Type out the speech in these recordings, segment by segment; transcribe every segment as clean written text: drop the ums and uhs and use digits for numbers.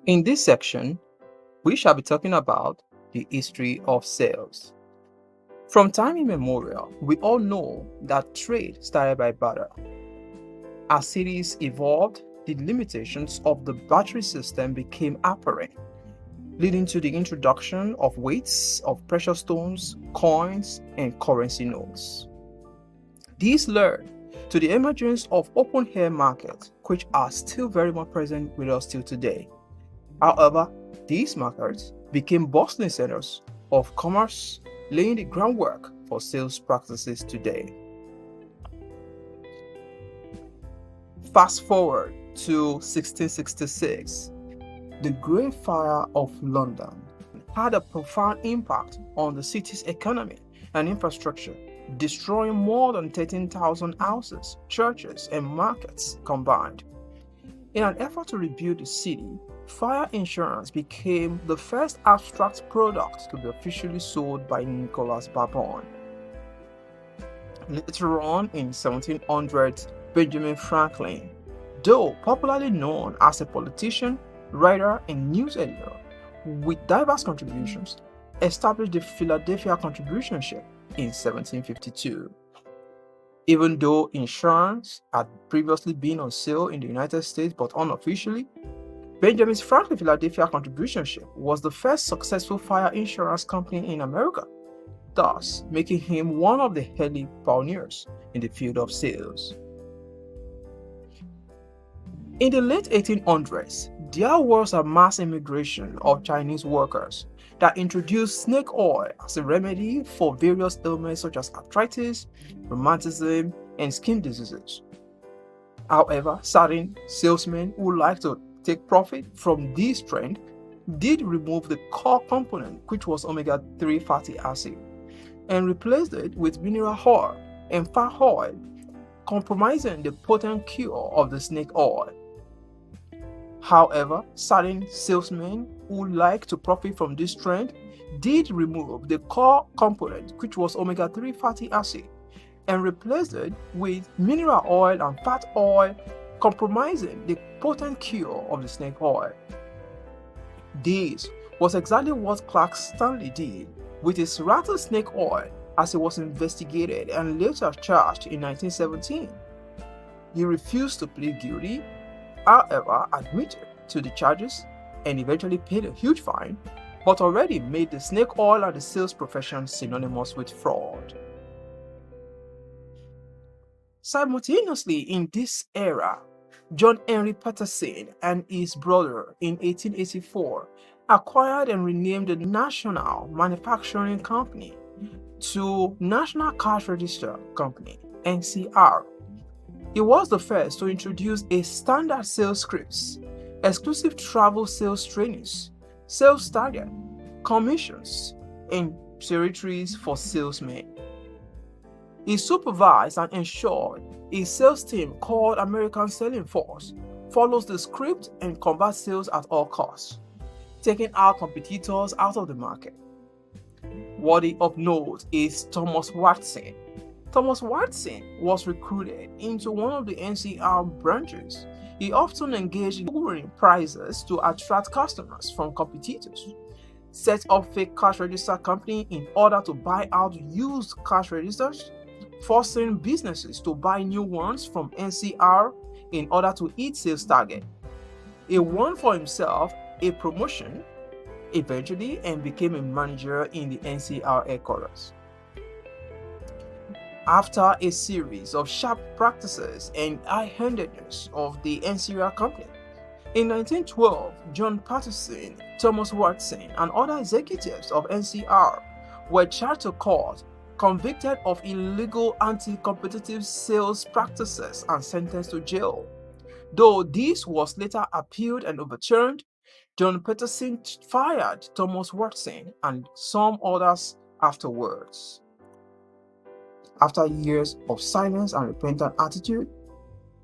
In this section, we shall be talking about the history of sales. From time immemorial, we all know that trade started by barter. As cities evolved, the limitations of the battery system became apparent, leading to the introduction of weights of precious stones, coins, and currency notes. These led to the emergence of open-air markets, which are still very much present with us till today. However, these markets became bustling centers of commerce, laying the groundwork for sales practices today. Fast forward to 1666, the Great Fire of London had a profound impact on the city's economy and infrastructure, destroying more than 13,000 houses, churches, and markets combined. In an effort to rebuild the city, fire insurance became the first abstract product to be officially sold by Nicholas Bourbon. Later on in 1700s, Benjamin Franklin, though popularly known as a politician, writer, and news editor with diverse contributions, established the Philadelphia Contribution Ship in 1752. Even though insurance had previously been on sale in the United States but unofficially, Benjamin Franklin Philadelphia Contribution Ship was the first successful fire insurance company in America, thus making him one of the early pioneers in the field of sales. In the late 1800s, there was a mass immigration of Chinese workers that introduced snake oil as a remedy for various ailments such as arthritis, rheumatism, and skin diseases. However, certain salesmen who like to take profit from this trend did remove the core component, which was omega-3 fatty acid, and replaced it with mineral oil and fat oil, compromising the potent cure of the snake oil. However, certain salesmen who like to profit from this trend did remove the core component, which was omega-3 fatty acid, and replaced it with mineral oil and fat oil, compromising the potent cure of the snake oil. This was exactly what Clark Stanley did with his rattlesnake oil as he was investigated and later charged in 1917. He refused to plead guilty, however admitted to the charges and eventually paid a huge fine, but already made the snake oil and the sales profession synonymous with fraud. Simultaneously in this era, John Henry Patterson and his brother in 1884 acquired and renamed the National Manufacturing Company to National Cash Register Company, NCR. He was the first to introduce a standard sales scripts, exclusive travel sales trainings, sales target, commissions, and territories for salesmen. He supervised and ensured a sales team called American Selling Force follows the script and converts sales at all costs, taking our competitors out of the market. Worthy of note is Thomas Watson. Thomas Watson was recruited into one of the NCR branches. He often engaged in lowering prices to attract customers from competitors, set up fake cash register company in order to buy out used cash registers, forcing businesses to buy new ones from NCR in order to hit sales target. He won for himself a promotion eventually and became a manager in the NCR headquarters. After a series of sharp practices and high-handedness of the NCR company, in 1912, John Patterson, Thomas Watson, and other executives of NCR were charged to court, convicted of illegal anti-competitive sales practices, and sentenced to jail. Though this was later appealed and overturned, John Patterson fired Thomas Watson and some others afterwards. After years of silence and repentant attitude,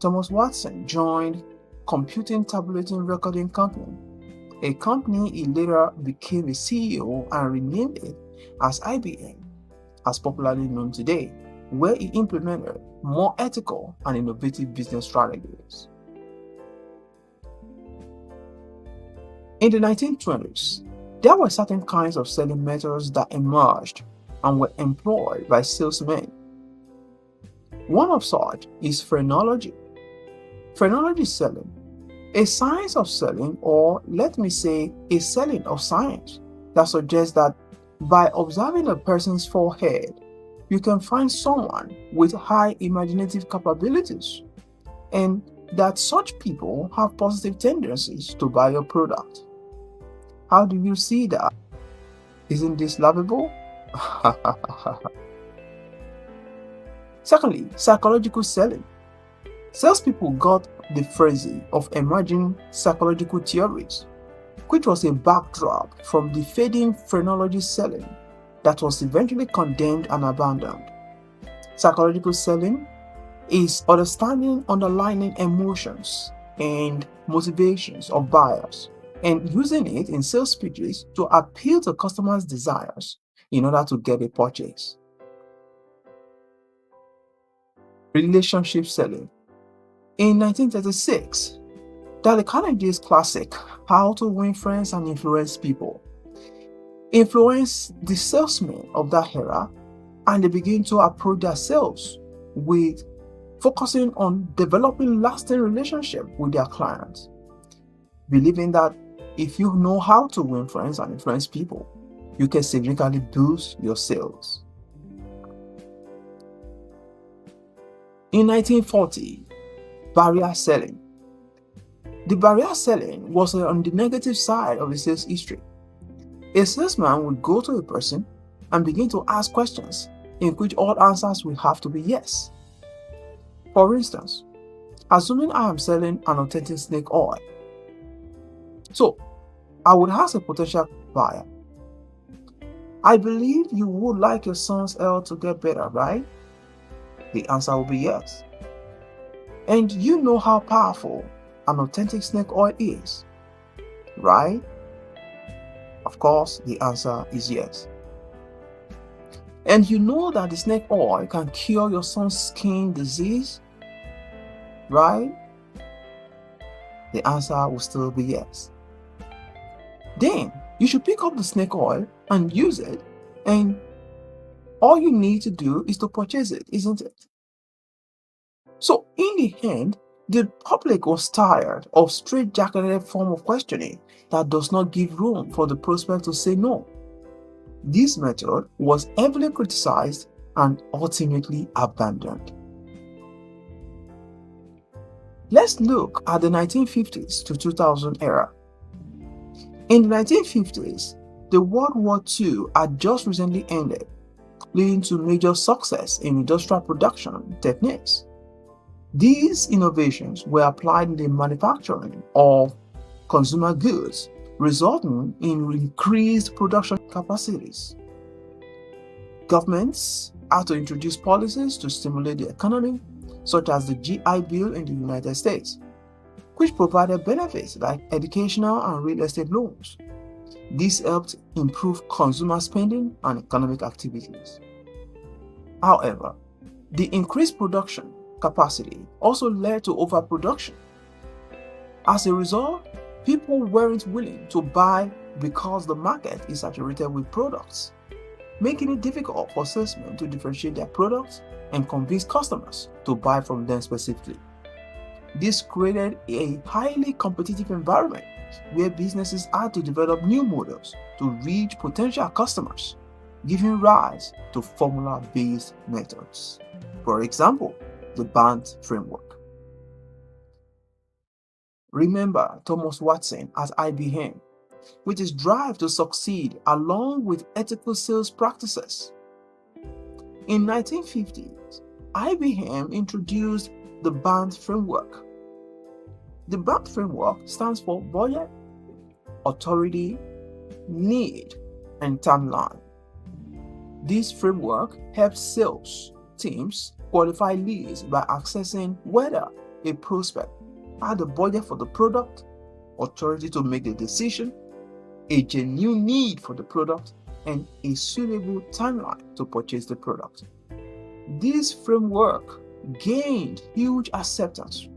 Thomas Watson joined Computing Tabulating Recording Company, a company he later became a CEO and renamed it as IBM, as popularly known today, where he implemented more ethical and innovative business strategies. In the 1920s, there were certain kinds of selling methods that emerged and were employed by salesmen. One of such is phrenology. Phrenology selling, a science of selling, or let me say, a selling of science that suggests that by observing a person's forehead, you can find someone with high imaginative capabilities, and that such people have positive tendencies to buy your product. How do you see that? Isn't this laughable? Secondly, psychological selling. Salespeople got the frenzy of emerging psychological theories, which was a backdrop from the fading phrenology selling that was eventually condemned and abandoned. Psychological selling is understanding underlying emotions and motivations of buyers and using it in sales pitches to appeal to customers' desires in order to get a purchase. Relationship selling. In 1936, Dale Carnegie's classic, How to Win Friends and Influence People, influenced the salesmen of that era, and they began to approach their sales with focusing on developing lasting relationships with their clients, believing that if you know how to win friends and influence people, you can significantly boost your sales. In 1940, barrier selling. The barrier selling was on the negative side of the sales history. A salesman would go to a person and begin to ask questions in which all answers will have to be yes. For instance, assuming I am selling an authentic snake oil, so I would ask a potential buyer, I believe you would like your son's health to get better, right? The answer will be yes. And you know how powerful an authentic snake oil is, right? Of course, the answer is yes. And you know that the snake oil can cure your son's skin disease, right? The answer will still be yes. Then you should pick up the snake oil and use it, and all you need to do is to purchase it, isn't it? So in the end, the public was tired of straitjacketed form of questioning that does not give room for the prospect to say no. This method was heavily criticized and ultimately abandoned. Let's look at the 1950s to 2000 era. In the 1950s, the World War II had just recently ended, leading to major success in industrial production techniques. These innovations were applied in the manufacturing of consumer goods, resulting in increased production capacities. Governments had to introduce policies to stimulate the economy, such as the GI Bill in the United States, which provided benefits like educational and real estate loans. This helped improve consumer spending and economic activities. However, the increased production capacity also led to overproduction. As a result, people weren't willing to buy because the market is saturated with products, making it difficult for salesmen to differentiate their products and convince customers to buy from them specifically. This created a highly competitive environment where businesses had to develop new models to reach potential customers, giving rise to formula-based methods. For example, the BANT framework. Remember Thomas Watson at IBM, with his drive to succeed along with ethical sales practices. In 1950s, IBM introduced the BANT framework. The BANT framework stands for budget, authority, need, and timeline. This framework helps sales teams qualify leads by assessing whether a prospect had the budget for the product, authority to make the decision, a genuine need for the product, and a suitable timeline to purchase the product. This framework gained huge acceptance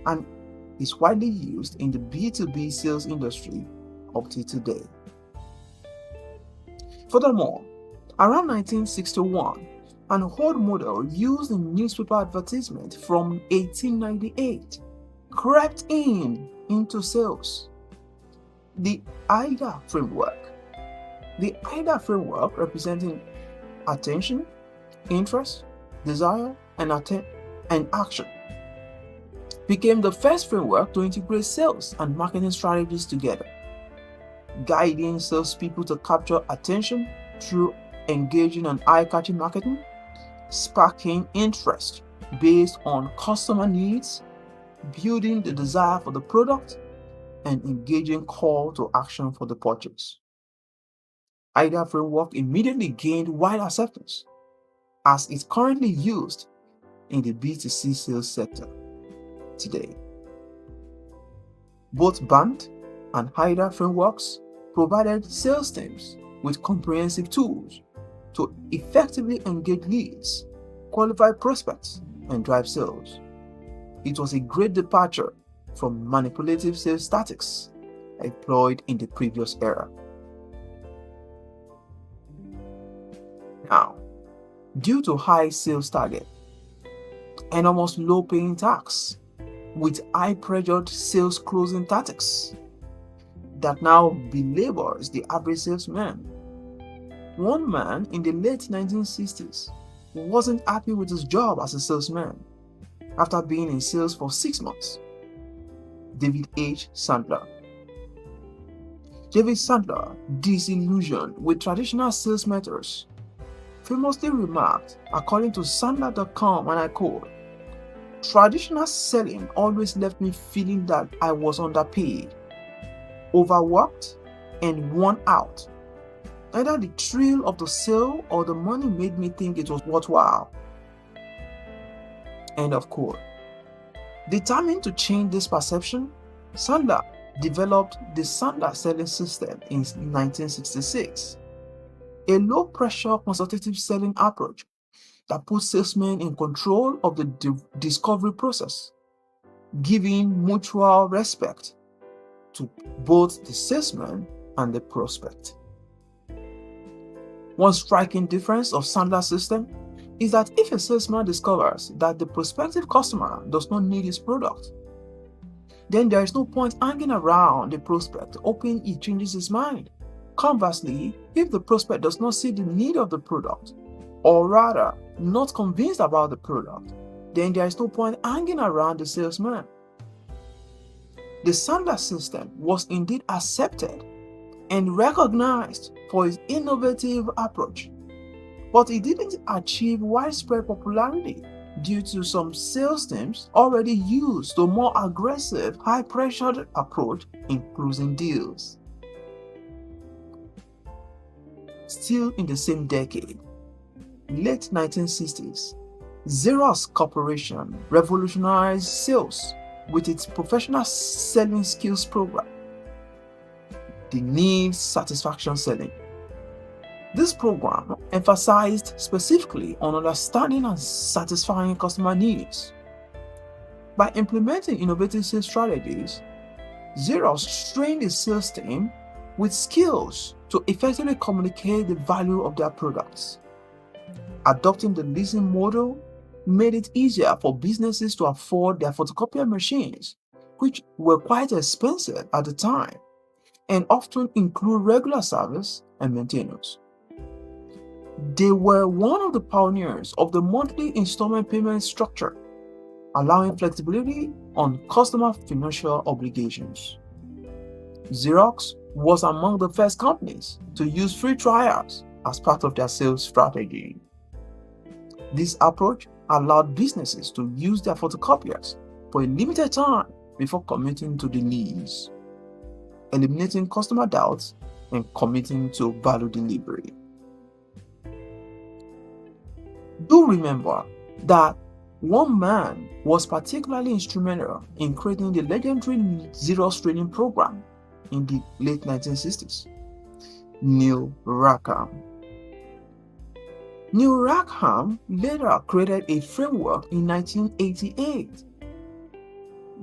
and is widely used in the B2B sales industry up to today. Furthermore, around 1961, an old model used in newspaper advertisement from 1898 crept into sales. The AIDA framework. The AIDA framework, representing attention, interest, desire, and action, became the first framework to integrate sales and marketing strategies together, guiding salespeople to capture attention through engaging in eye-catching marketing, sparking interest based on customer needs, building the desire for the product, and engaging call to action for the purchase. AIDA framework immediately gained wide acceptance as it's currently used in the B2C sales sector today. Both BANT and AIDA frameworks provided sales teams with comprehensive tools to effectively engage leads, qualify prospects, and drive sales. It was a great departure from manipulative sales tactics employed in the previous era. Now, due to high sales target and almost low-paying tasks with high-pressured sales closing tactics that now belabors the average salesman, one man in the late 1960s wasn't happy with his job as a salesman after being in sales for 6 months. David H. Sandler. David Sandler, disillusioned with traditional sales methods, famously remarked, according to Sandler.com, and I quote, "Traditional selling always left me feeling that I was underpaid, overworked, and worn out. Either the thrill of the sale or the money made me think it was worthwhile." End of quote. Determined to change this perception, Sandler developed the Sandler Selling system in 1966, a low-pressure consultative selling approach that puts salesmen in control of the discovery process, giving mutual respect to both the salesman and the prospect. One striking difference of Sandler's system is that if a salesman discovers that the prospective customer does not need his product, then there is no point hanging around the prospect hoping he changes his mind. Conversely, if the prospect does not see the need of the product, or rather not convinced about the product, then there is no point hanging around the salesman. The Sandler system was indeed accepted and recognized for its innovative approach, but it didn't achieve widespread popularity due to some sales teams already used a more aggressive, high-pressured approach in closing deals. Still in the same decade, late 1960s, Xerox Corporation revolutionized sales with its professional selling skills program, the Needs Satisfaction Selling. This program emphasized specifically on understanding and satisfying customer needs. By implementing innovative sales strategies, Xerox trained its sales team with skills to effectively communicate the value of their products. Adopting the leasing model made it easier for businesses to afford their photocopier machines, which were quite expensive at the time and often include regular service and maintenance. They were one of the pioneers of the monthly installment payment structure, allowing flexibility on customer financial obligations. Xerox was among the first companies to use free trials as part of their sales strategy. This approach allowed businesses to use their photocopiers for a limited time before committing to the lease, eliminating customer doubts and committing to value delivery. Do remember that one man was particularly instrumental in creating the legendary Xerox training program in the late 1960s, Neil Rackham. Neil Rackham later created a framework in 1988,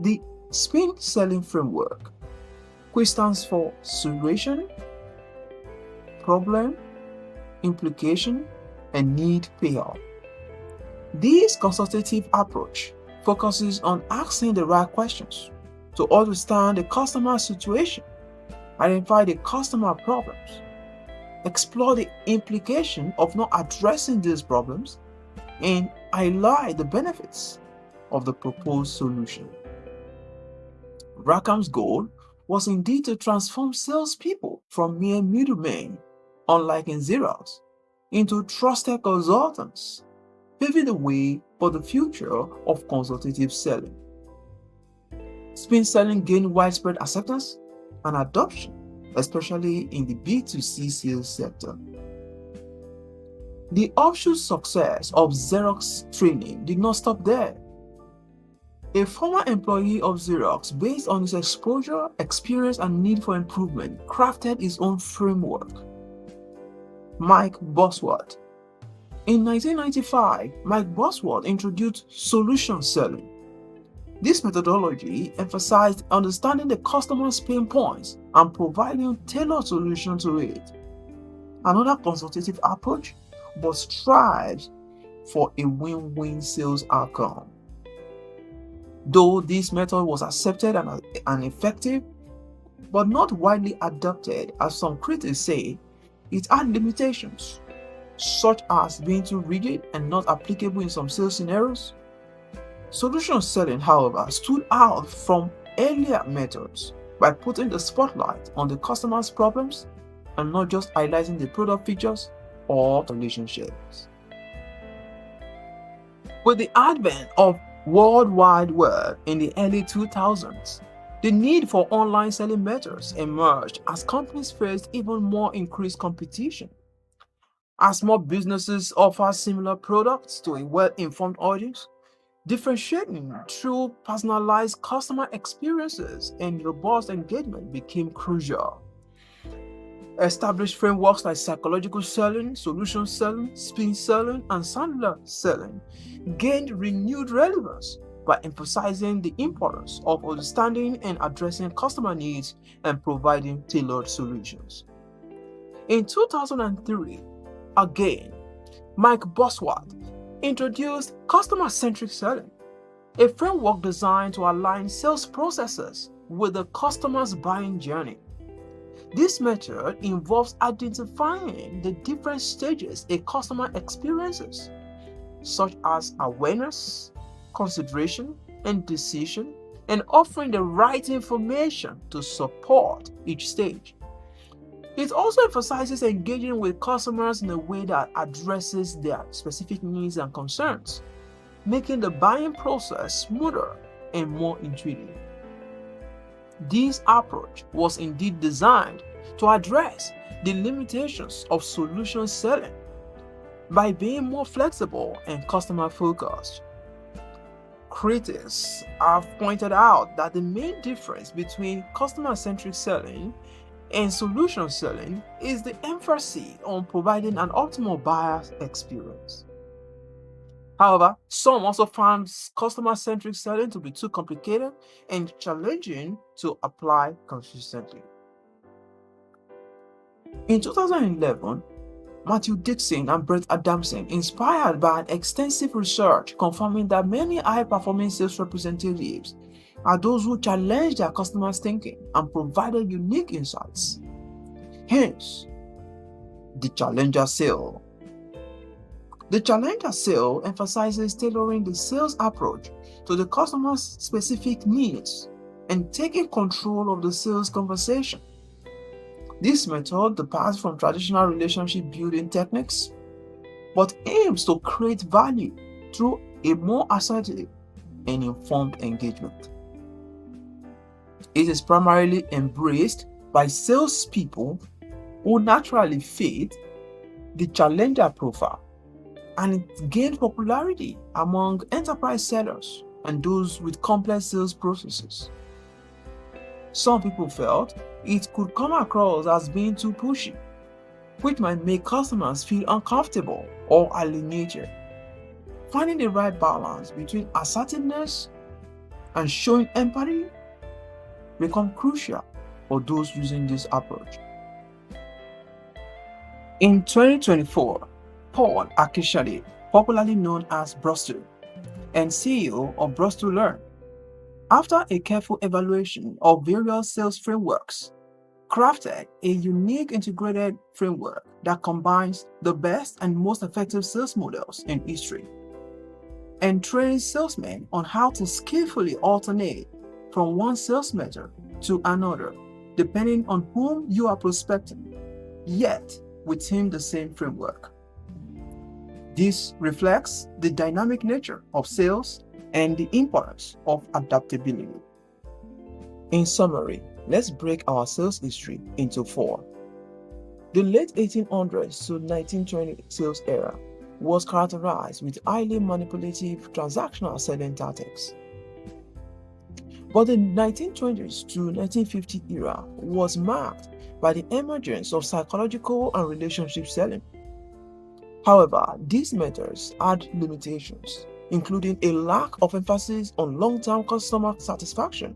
the Spin Selling Framework. which stands for situation, problem, implication, and need payoff. This consultative approach focuses on asking the right questions to understand the customer's situation, identify the customer problems, explore the implication of not addressing these problems, and highlight the benefits of the proposed solution. Rackham's goal was indeed to transform salespeople from mere middlemen, unlike in Xerox, into trusted consultants, paving the way for the future of consultative selling. Spin selling gained widespread acceptance and adoption, especially in the B2C sales sector. The offshoot success of Xerox training did not stop there. A former employee of Xerox, based on his exposure, experience, and need for improvement, crafted his own framework. Mike Bosworth. In 1995, Mike Bosworth introduced solution selling. This methodology emphasized understanding the customer's pain points and providing tailored solutions to it. Another consultative approach, but strives for a win-win sales outcome. Though this method was accepted and effective, but not widely adopted, as some critics say, it had limitations, such as being too rigid and not applicable in some sales scenarios. Solution selling, however, stood out from earlier methods by putting the spotlight on the customer's problems and not just highlighting the product features or relationships. With the advent of World Wide Web in the early 2000s, the need for online selling methods emerged as companies faced even more increased competition. As more businesses offer similar products to a well-informed audience, differentiating through personalized customer experiences and robust engagement became crucial. Established frameworks like psychological selling, solution selling, spin selling, and Sandler Selling gained renewed relevance by emphasizing the importance of understanding and addressing customer needs and providing tailored solutions. In 2003, again, Mike Bosworth introduced Customer-Centric Selling, a framework designed to align sales processes with the customer's buying journey. This method involves identifying the different stages a customer experiences, such as awareness, consideration, and decision, and offering the right information to support each stage. It also emphasizes engaging with customers in a way that addresses their specific needs and concerns, making the buying process smoother and more intuitive. This approach was indeed designed to address the limitations of solution selling by being more flexible and customer-focused. Critics have pointed out that the main difference between customer-centric selling and solution selling is the emphasis on providing an optimal buyer experience. However, some also found customer-centric selling to be too complicated and challenging to apply consistently. In 2011, Matthew Dixon and Brett Adamson, inspired by an extensive research confirming that many high-performing sales representatives are those who challenge their customers' thinking and provided unique insights. Hence, the Challenger Sale. The Challenger Sale emphasizes tailoring the sales approach to the customer's specific needs and taking control of the sales conversation. This method departs from traditional relationship building techniques, but aims to create value through a more assertive and informed engagement. It is primarily embraced by salespeople who naturally fit the challenger profile, and it gained popularity among enterprise sellers and those with complex sales processes. Some people felt it could come across as being too pushy, which might make customers feel uncomfortable or alienated. Finding the right balance between assertiveness and showing empathy become crucial for those using this approach. In 2024, Paul Akinsande, popularly known as Brostol, and CEO of Brostol Learn, after a careful evaluation of various sales frameworks, crafted a unique integrated framework that combines the best and most effective sales models in history and trains salesmen on how to skillfully alternate from one sales method to another, depending on whom you are prospecting, yet within the same framework. This reflects the dynamic nature of sales and the importance of adaptability. In summary, let's break our sales history into four. The late 1800s to 1920 sales era was characterized with highly manipulative transactional selling tactics. But the 1920s to 1950 era was marked by the emergence of psychological and relationship selling. However, these methods had limitations, including a lack of emphasis on long-term customer satisfaction,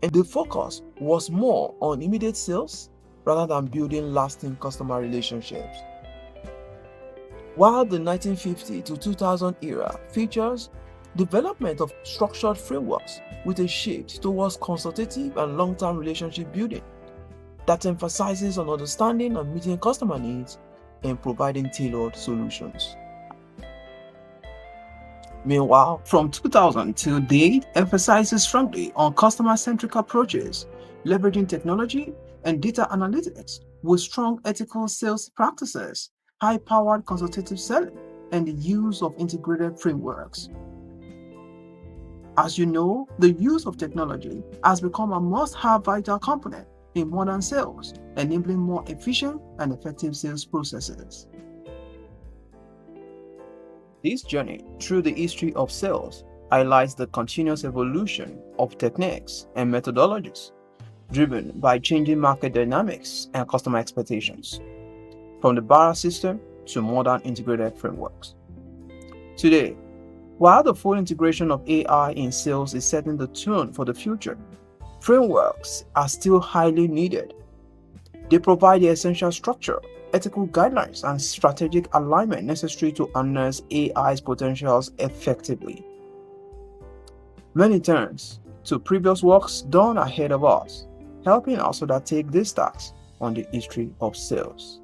and the focus was more on immediate sales rather than building lasting customer relationships. While the 1950 to 2000 era features development of structured frameworks with a shift towards consultative and long-term relationship building that emphasizes on understanding and meeting customer needs and providing tailored solutions. Meanwhile, from 2000 till date emphasizes strongly on customer-centric approaches, leveraging technology and data analytics with strong ethical sales practices, high-powered consultative selling, and the use of integrated frameworks. As you know, the use of technology has become a must-have vital component in modern sales, enabling more efficient and effective sales processes. This journey through the history of sales highlights the continuous evolution of techniques and methodologies, driven by changing market dynamics and customer expectations, from the barrel system to modern integrated frameworks. Today, while the full integration of AI in sales is setting the tone for the future, frameworks are still highly needed. They provide the essential structure, ethical guidelines, and strategic alignment necessary to harness AI's potentials effectively. Many turns to previous works done ahead of us, helping us undertake this task on the history of sales.